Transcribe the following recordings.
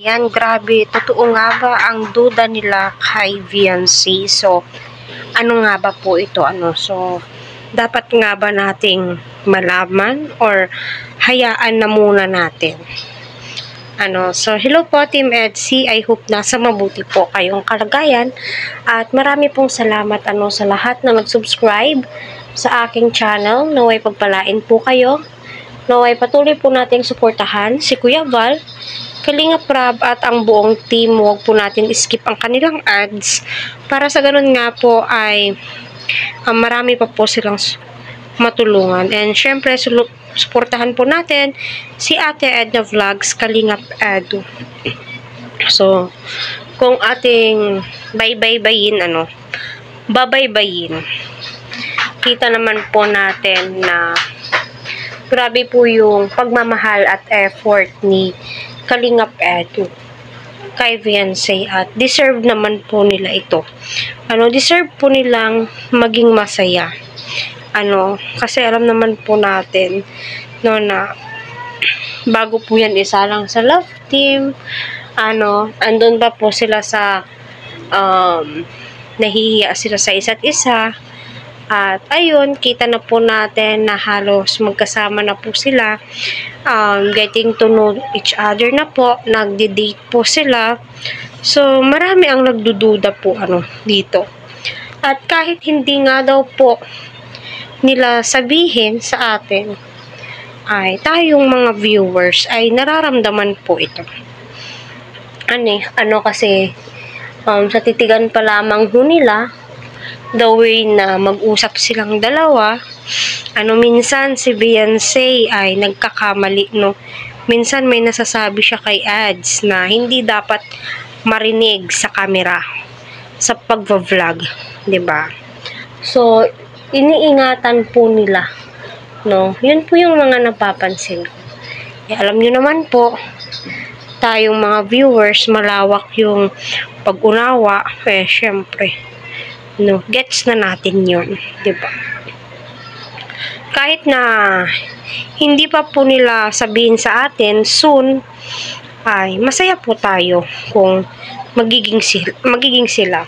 Yan, grabe. Totoo nga ba ang duda nila kay Viancy? So, ano nga ba po ito? So, dapat nga ba nating malaman or hayaan na muna natin? So, hello po Team Edsy. I hope nasa mabuti po kayong kalagayan. At marami pong salamat sa lahat na nag-subscribe sa aking channel. Naway pagpalain po kayo. Naway patuloy po nating suportahan si Kuya Val, Kalingap Rab at ang buong team. Huwag po natin skip ang kanilang ads para sa ganun nga po ay marami pa po silang matulungan. And syempre, suportahan po natin si Ate Edna Vlogs, Kalingap Edu. So, kung ating babaybayin, kita naman po natin na grabe po yung pagmamahal at effort ni Kalingap Edu kay Viancy at deserve naman po nila ito. Deserve po nilang maging masaya. Kasi alam naman po natin na bago po yan isa lang sa love team, andun pa po sila sa nahihiya sila sa isa't isa. At ayun, kita na po natin na halos magkasama na po sila, getting to know each other na po, nagde-date po sila. So, marami ang nagdududa po dito. At kahit hindi nga daw po nila sabihin sa atin, ay tayong mga viewers ay nararamdaman po ito. Kasi sa titigan pa lamang ho nila, the way na mag-usap silang dalawa, minsan si Viancy ay nagkakamali, minsan may nasasabi siya kay Ads na hindi dapat marinig sa camera sa pagva-vlog, 'di ba? So, iniingatan po nila, yun po yung mga napapansin ko. Alam nyo naman po, tayong mga viewers, malawak yung pag-unawa, syempre, gets na natin yun, diba? Kahit na hindi pa po nila sabihin sa atin, soon, ay masaya po tayo kung magiging sila.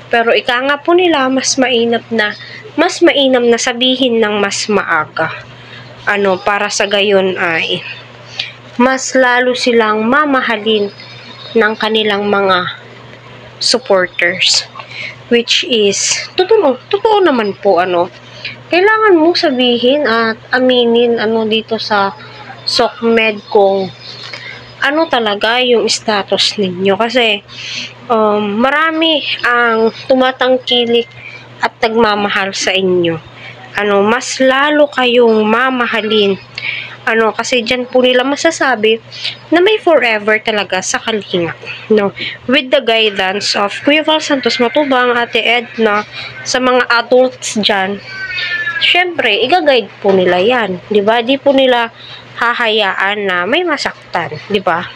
Pero ika nga po nila, mas mainam na sabihin ng mas maaga. Para sa gayon ay mas lalo silang mamahalin ng kanilang mga supporters. Which is, totoo naman po, kailangan mo sabihin at aminin, dito sa SOCMED kung talaga yung status ninyo. Kasi, marami ang tumatangkilik at nagmamahal sa inyo. Mas lalo kayong mamahalin. Kasi dyan po nila masasabi na may forever talaga sa Kalingap. With the guidance of Kuya Val Santos Matubang, Ate Edna, sa mga adults dyan, syempre, i-guide po nila yan. Diba? Di po nila hahayaan na may masaktan. Diba?